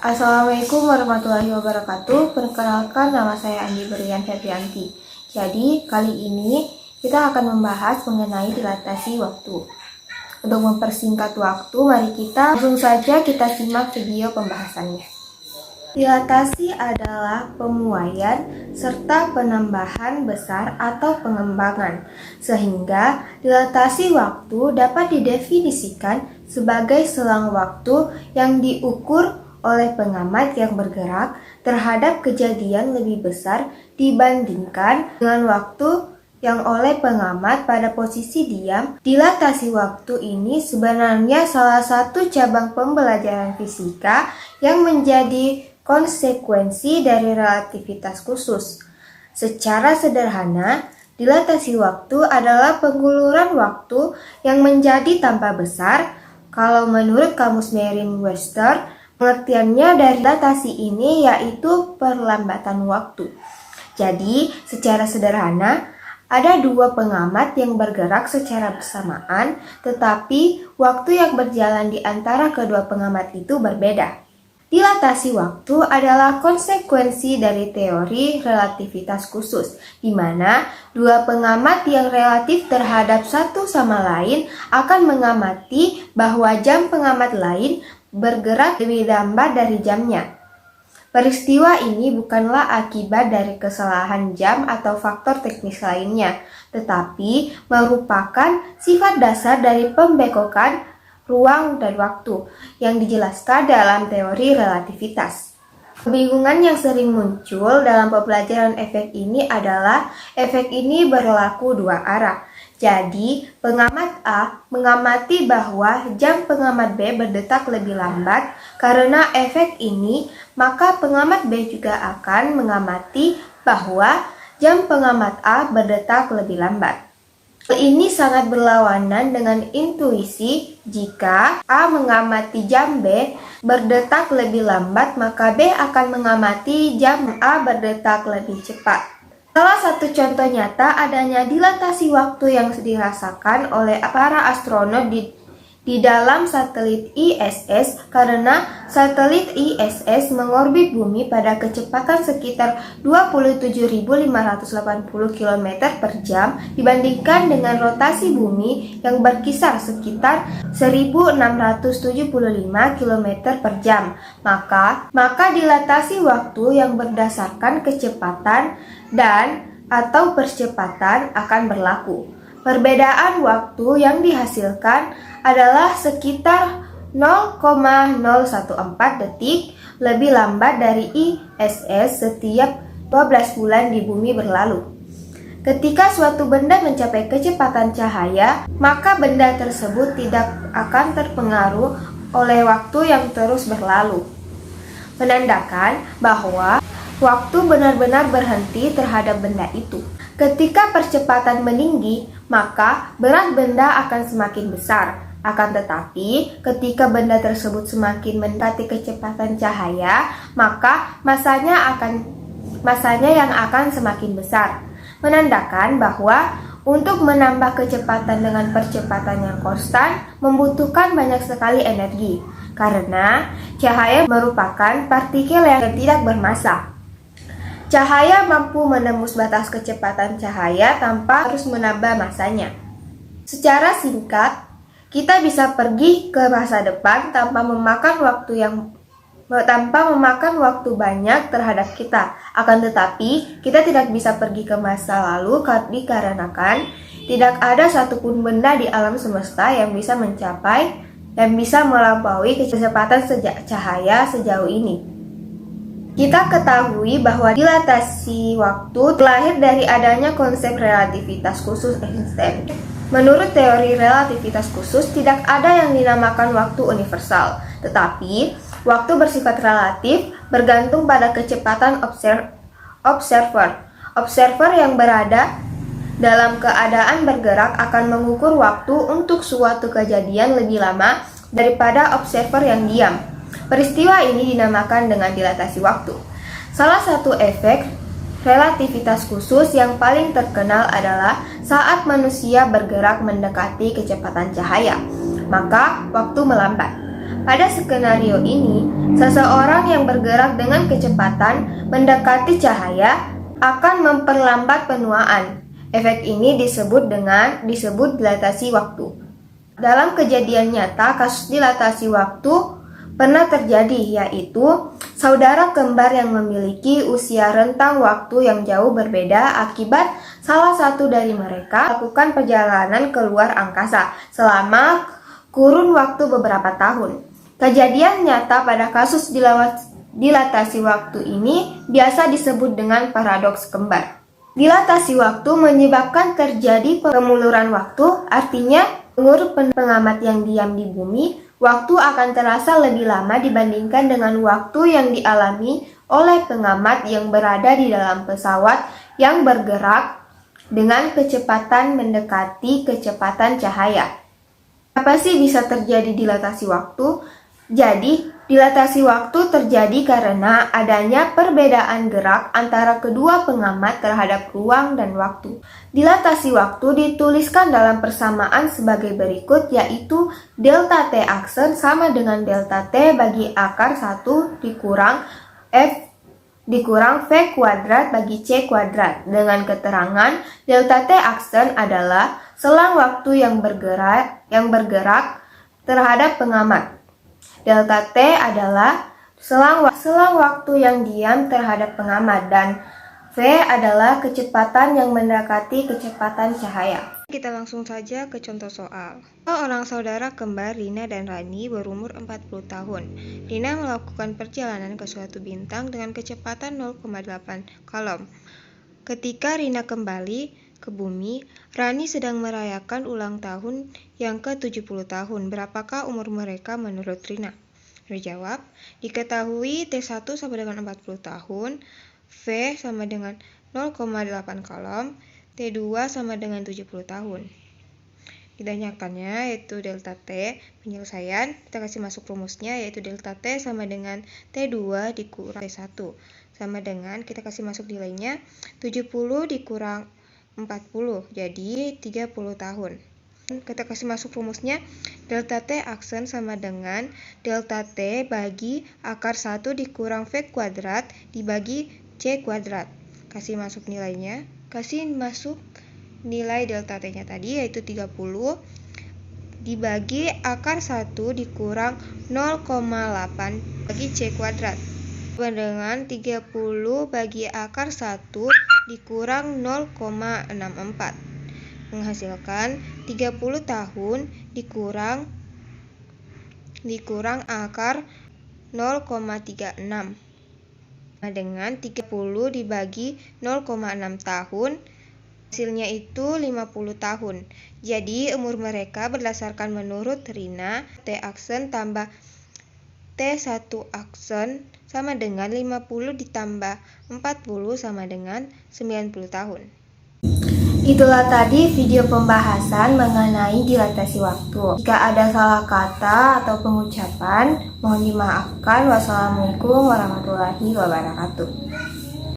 Assalamualaikum warahmatullahi wabarakatuh. Perkenalkan, nama saya Andi Brian Febrianti. Jadi, kali ini kita akan membahas mengenai dilatasi waktu. Untuk mempersingkat waktu, mari kita langsung saja kita simak video pembahasannya. Dilatasi adalah pemuaian serta penambahan besar atau pengembangan, sehingga dilatasi waktu dapat didefinisikan sebagai selang waktu yang diukur oleh pengamat yang bergerak terhadap kejadian lebih besar dibandingkan dengan waktu yang oleh pengamat pada posisi diam. Dilatasi waktu ini sebenarnya salah satu cabang pembelajaran fisika yang menjadi konsekuensi dari relativitas khusus. Secara sederhana, dilatasi waktu adalah penguluran waktu yang menjadi tambah besar. Kalau menurut kamus Merriam-Webster, pengertiannya dari dilatasi ini yaitu perlambatan waktu. Jadi, secara sederhana, ada dua pengamat yang bergerak secara bersamaan, tetapi waktu yang berjalan di antara kedua pengamat itu berbeda. Dilatasi waktu adalah konsekuensi dari teori relativitas khusus, di mana dua pengamat yang relatif terhadap satu sama lain akan mengamati bahwa jam pengamat lain bergerak lebih lambat dari jamnya. Peristiwa ini bukanlah akibat dari kesalahan jam atau faktor teknis lainnya, tetapi merupakan sifat dasar dari pembekokan ruang dan waktu yang dijelaskan dalam teori relativitas. Kebingungan yang sering muncul dalam pembelajaran efek ini adalah efek ini berlaku dua arah. Jadi, pengamat A mengamati bahwa jam pengamat B berdetak lebih lambat karena efek ini, maka pengamat B juga akan mengamati bahwa jam pengamat A berdetak lebih lambat. Hal ini sangat berlawanan dengan intuisi. Jika A mengamati jam B berdetak lebih lambat, maka B akan mengamati jam A berdetak lebih cepat. Salah satu contoh nyata adanya dilatasi waktu yang dirasakan oleh para astronot di dalam satelit ISS karena satelit ISS mengorbit bumi pada kecepatan sekitar 27.580 km per jam dibandingkan dengan rotasi bumi yang berkisar sekitar 1.675 km per jam. Maka dilatasi waktu yang berdasarkan kecepatan dan atau percepatan akan berlaku. Perbedaan waktu yang dihasilkan adalah sekitar 0,014 detik lebih lambat dari ISS setiap 12 bulan di bumi berlalu. Ketika suatu benda mencapai kecepatan cahaya, maka benda tersebut tidak akan terpengaruh oleh waktu yang terus berlalu, menandakan bahwa waktu benar-benar berhenti terhadap benda itu. Ketika percepatan meninggi, maka berat benda akan semakin besar. Akan tetapi, ketika benda tersebut semakin mendekati kecepatan cahaya, maka masanya yang akan semakin besar. Menandakan bahwa untuk menambah kecepatan dengan percepatan yang konstan membutuhkan banyak sekali energi, karena cahaya merupakan partikel yang tidak bermassa. Cahaya mampu menembus batas kecepatan cahaya tanpa harus menambah masanya. Secara singkat, kita bisa pergi ke masa depan tanpa memakan waktu banyak terhadap kita. Akan tetapi, kita tidak bisa pergi ke masa lalu dikarenakan tidak ada satupun benda di alam semesta yang bisa melampaui kecepatan cahaya sejauh ini. Kita ketahui bahwa dilatasi waktu terlahir dari adanya konsep relativitas khusus Einstein. Menurut teori relativitas khusus, tidak ada yang dinamakan waktu universal, tetapi waktu bersifat relatif bergantung pada kecepatan observer. Observer yang berada dalam keadaan bergerak akan mengukur waktu untuk suatu kejadian lebih lama daripada observer yang diam. Peristiwa ini dinamakan dengan dilatasi waktu. Salah satu efek relativitas khusus yang paling terkenal adalah saat manusia bergerak mendekati kecepatan cahaya, maka waktu melambat. Pada skenario ini, seseorang yang bergerak dengan kecepatan mendekati cahaya akan memperlambat penuaan. Efek ini disebut dilatasi waktu. Dalam kejadian nyata, kasus dilatasi waktu pernah terjadi, yaitu saudara kembar yang memiliki usia rentang waktu yang jauh berbeda akibat salah satu dari mereka melakukan perjalanan ke luar angkasa selama kurun waktu beberapa tahun. Kejadian nyata pada kasus dilatasi waktu ini biasa disebut dengan paradoks kembar. Dilatasi waktu menyebabkan terjadi pemuluran waktu, artinya menurut pengamat yang diam di bumi, waktu akan terasa lebih lama dibandingkan dengan waktu yang dialami oleh pengamat yang berada di dalam pesawat yang bergerak dengan kecepatan mendekati kecepatan cahaya. Apa sih bisa terjadi dilatasi waktu? Jadi, dilatasi waktu terjadi karena adanya perbedaan gerak antara kedua pengamat terhadap ruang dan waktu. Dilatasi waktu dituliskan dalam persamaan sebagai berikut, yaitu delta T aksen sama dengan delta T bagi akar 1 dikurang F dikurang V kuadrat bagi C kuadrat, dengan keterangan delta T aksen adalah selang waktu yang bergerak terhadap pengamat. Delta T adalah selang waktu yang diam terhadap pengamat, dan V adalah kecepatan yang mendekati kecepatan cahaya. Kita langsung saja ke contoh soal. Orang saudara kembar Rina dan Rani berumur 40 tahun. Rina melakukan perjalanan ke suatu bintang dengan kecepatan 0,8 kolom. Ketika Rina kembali ke bumi, Rani sedang merayakan ulang tahun yang ke-70 tahun. Berapakah umur mereka menurut Rina? Dijawab, diketahui T1 sama dengan 40 tahun, V sama dengan 0,8 kolom, T2 sama dengan 70 tahun. Ditanyakannya yaitu delta T. Penyelesaian, kita kasih masuk rumusnya, yaitu delta T sama dengan T2 dikurang T1. Sama dengan, kita kasih masuk nilainya, 70 dikurang 40, jadi 30 tahun. Kita kasih masuk rumusnya, delta T aksen sama dengan delta T bagi akar 1 dikurang V kuadrat dibagi C kuadrat. Kasih masuk nilainya, kasih masuk nilai delta T-nya tadi, yaitu 30 dibagi akar 1 dikurang 0,8 bagi C kuadrat. Dengan 30 bagi akar 1 dikurang 0,64. Menghasilkan 30 tahun dikurang akar 0,36. Dengan 30 dibagi 0,6 tahun, hasilnya itu 50 tahun. Jadi umur mereka berdasarkan menurut Rina, T aksen tambah T1 aksen sama dengan 50 ditambah 40 sama dengan 90 tahun. Itulah tadi video pembahasan mengenai dilatasi waktu. Jika ada salah kata atau pengucapan, mohon dimaafkan. Wassalamualaikum warahmatullahi wabarakatuh.